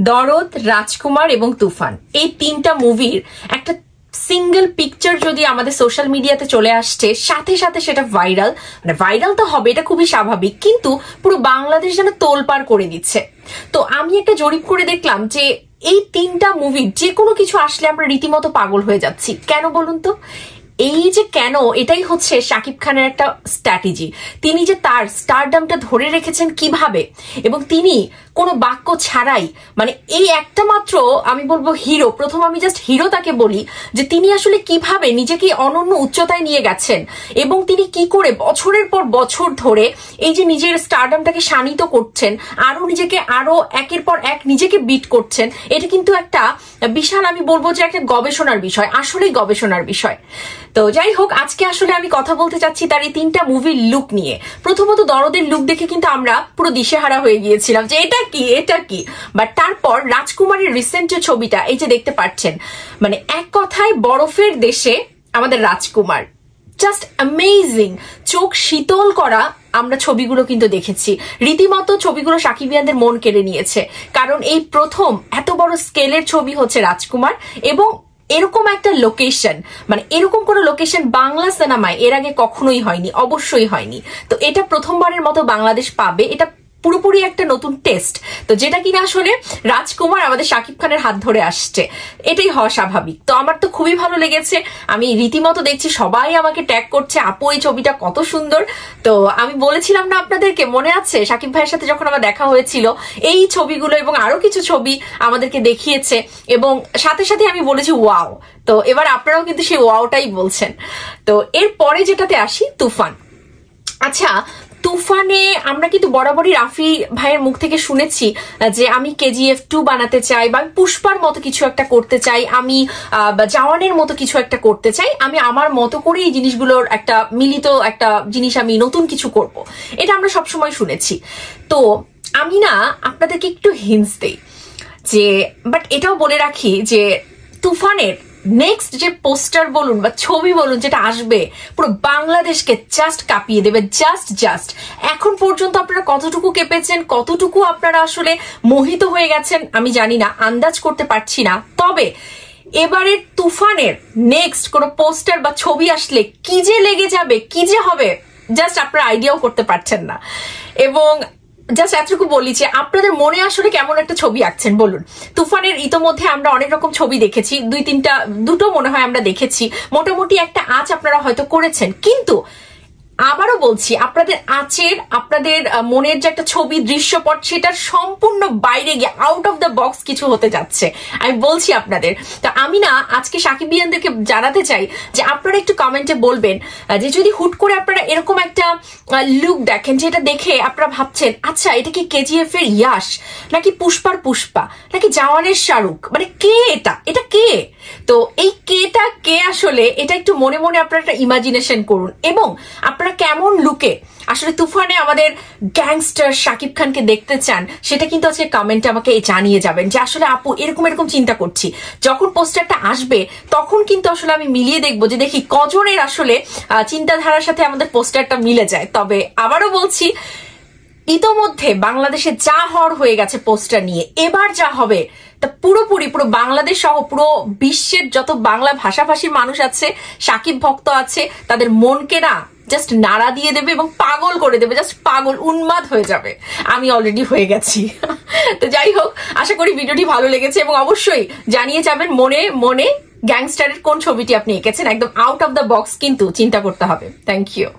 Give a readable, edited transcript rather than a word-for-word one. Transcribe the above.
দরদ, রাজকুমার এবং তুফান, এই তিনটা মুভির একটা সিঙ্গেল পিকচার যদি আমাদের সোশ্যাল মিডিয়াতে চলে আসছে, সাথে সাথে সেটা ভাইরাল, মানে ভাইরাল তো হবে, এটা খুবই স্বাভাবিক, কিন্তু পুরো বাংলাদেশ যেন তোলপাড় করে দিচ্ছে। তো আমি একটা জরিপ করে দেখলাম যে এই তিনটা মুভি যে কোনো কিছু আসলে আমরা রীতিমতো পাগল হয়ে যাচ্ছি। কেন বলুন তো? এই যে কেন, এটাই হচ্ছে শাকিব খানের একটা স্ট্র্যাটেজি। তিনি যে তার স্টারডামটা ধরে রেখেছেন কিভাবে, এবং তিনি কোনো বাক্য ছাড়াই, মানে এই একটা মাত্র আমি বলবো হিরো, প্রথম আমি জাস্ট হিরো তাকে বলি, যে তিনি আসলে কিভাবে নিজেকে অনন্য উচ্চতায় নিয়ে গেছেন, এবং তিনি কি করে বছরের পর বছর ধরে এই যে নিজের স্টারডামটাকে শানিত করছেন, আরো নিজেকে আরো একের পর এক নিজেকে বিট করছেন। এটা কিন্তু একটা বিশাল, আমি বলবো যে একটা গবেষণার বিষয়, আসলেই গবেষণার বিষয়। তো যাই হোক, আজকে আসলে আমি কথা বলতে চাচ্ছি তার এই তিনটা মুভির লুক নিয়ে। প্রথমত দরদের লুক দেখে কিন্তু আমরা পুরো দিশেহারা হয়ে গিয়েছিলাম যে এটা কি, বাট তারপর রাজকুমারের রিসেন্ট যে ছবিটা এই যে দেখতে পাচ্ছেন, মানে এক কথায় বরফের দেশে আমাদের রাজকুমার, জাস্ট অ্যামেজিং, চোখ শীতল করা আমরা ছবিগুলো কিন্তু দেখেছি। রীতিমতো ছবিগুলো সাকিবিয়ানদের মন কেড়ে নিয়েছে, কারণ এই প্রথম এত বড় স্কেলের ছবি হচ্ছে রাজকুমার, এবং এরকম একটা লোকেশন, মানে এরকম কোনো লোকেশন বাংলা সিনেমায় এর আগে কখনোই হয়নি, অবশ্যই হয়নি। তো এটা প্রথমবারের মতো বাংলাদেশ পাবে, এটা পুরোপুরি একটা নতুন টেস্ট। তো যেটা কিনা আসলে রাজকুমার আমাদের শাকিব খানের হাত ধরে আসছে, এটাই হওয়া স্বাভাবিক। তো আমার তো খুবই ভালো লেগেছে, আমি রীতিমতো দেখছি সবাই আমাকে ট্যাগ করছে, আপু এই ছবিটা কত সুন্দর। তো আমি বলেছিলাম না আপনাদেরকে, মনে আছে শাকিব ভাইয়ের সাথে যখন আমার দেখা হয়েছিল, এই ছবিগুলো এবং আরো কিছু ছবি আমাদেরকে দেখিয়েছে, এবং সাথে সাথে আমি বলেছি ওয়াও। তো এবার আপনারাও কিন্তু সেই ওয়াওটাই বলছেন। তো এরপরে যেটাতে আসি, তুফান। আচ্ছা, তুফানে আমরা কিন্তু বরাবরই রাফি ভাইয়ের মুখ থেকে শুনেছি যে আমি KGF 2 বানাতে চাই, বা আমি পুষ্পার মতো কিছু একটা করতে চাই, আমি জওয়ানের মতো কিছু একটা করতে চাই, আমি আমার মতো করে এই জিনিসগুলোর একটা মিলিত একটা জিনিস, আমি নতুন কিছু করব, এটা আমরা সবসময় শুনেছি। তো আমি না আপনাদেরকে একটু হিন্টস দেই যে, বাট এটাও বলে রাখি যে তুফানের নেক্সট যে পোস্টার বলুন বা ছবি বলুন যেটা আসবে, পুরো বাংলাদেশকে জাস্ট কাঁপিয়ে দেবে। জাস্ট এখন পর্যন্ত আপনারা কতটুকু কেঁপেছেন, কতটুকু আপনারা আসলে মোহিত হয়ে গেছেন আমি জানি না, আন্দাজ করতে পারছি না। তবে এবারের তুফানের নেক্সট কোনো পোস্টার বা ছবি আসলে কি যে লেগে যাবে, কি যে হবে, জাস্ট আপনারা আইডিয়াও করতে পারছেন না। এবং জাস্ট এতটুকু বলি যে আপনাদের মনে আসলে কেমন একটা ছবি আঁকছেন বলুন। তুফানের ইতোমধ্যে আমরা অনেক রকম ছবি দেখেছি, দুটো মনে হয় আমরা দেখেছি, মোটামুটি একটা আঁচ আপনারা হয়তো করেছেন, কিন্তু আবারও বলছি, আপনাদের আঁচের, আপনাদের মনের যে একটা ছবি দৃশ্যপট, সেটার সম্পূর্ণ বাইরে গিয়ে আউট অফ দ্য বক্স কিছু হতে যাচ্ছে, আমি বলছি আপনাদের। তো আমি না আজকে সাকিবিয়ানদেরকে জানাতে চাই যে আপনারা একটু কমেন্টে বলবেন যে যদি হুট করে আপনারা এরকম একটা লুক দেখেন, যেটা দেখে আপনারা ভাবছেন আচ্ছা এটা কি KGF এর ইয়াশ, নাকি পুষ্পার পুষ্পা, নাকি জওয়ানের শাহরুখ, মানে কে এটা কে? তো এই কেটা কে আসলে, এটা একটু মনে মনে আপনারা একটা ইমাজিনেশন করুন, এবং আপনারা কেমন লুকে আসলে তুফানে আমাদের গ্যাংস্টার শাকিব খানকে দেখতে চান, সেটা কিন্তু আজকে কমেন্টে আমাকে জানিয়ে যাবেন যে আসলে আপু এরকম চিন্তা করছি। যখন পোস্টারটা আসবে তখন কিন্তু আসলে আমি মিলিয়ে দেখবো যে দেখি কজনের আসলে চিন্তাধারার সাথে আমাদের পোস্টারটা মিলে যায়। তবে আবারও বলছি, ইতোমধ্যে বাংলাদেশে যা হওয়ার হয়ে গেছে পোস্টার নিয়ে, এবার যা হবে তা পুরো বাংলাদেশ সহ পুরো বিশ্বের যত বাংলা ভাষাভাষীর মানুষ আছে, সাকিব ভক্ত আছে, তাদের মনকে না জাস্ট নাড়া দিয়ে দেবে এবং পাগল করে দেবে, জাস্ট পাগল উন্মাদ হয়ে যাবে। আমি অলরেডি হয়ে গেছি। তো যাই হোক, আশা করি ভিডিওটি ভালো লেগেছে, এবং অবশ্যই জানিয়ে যাবেন মনে গ্যাংস্টারের কোন ছবিটি আপনি এঁকেছেন। একদম আউট অফ দ্য বক্স কিন্তু চিন্তা করতে হবে। Thank you.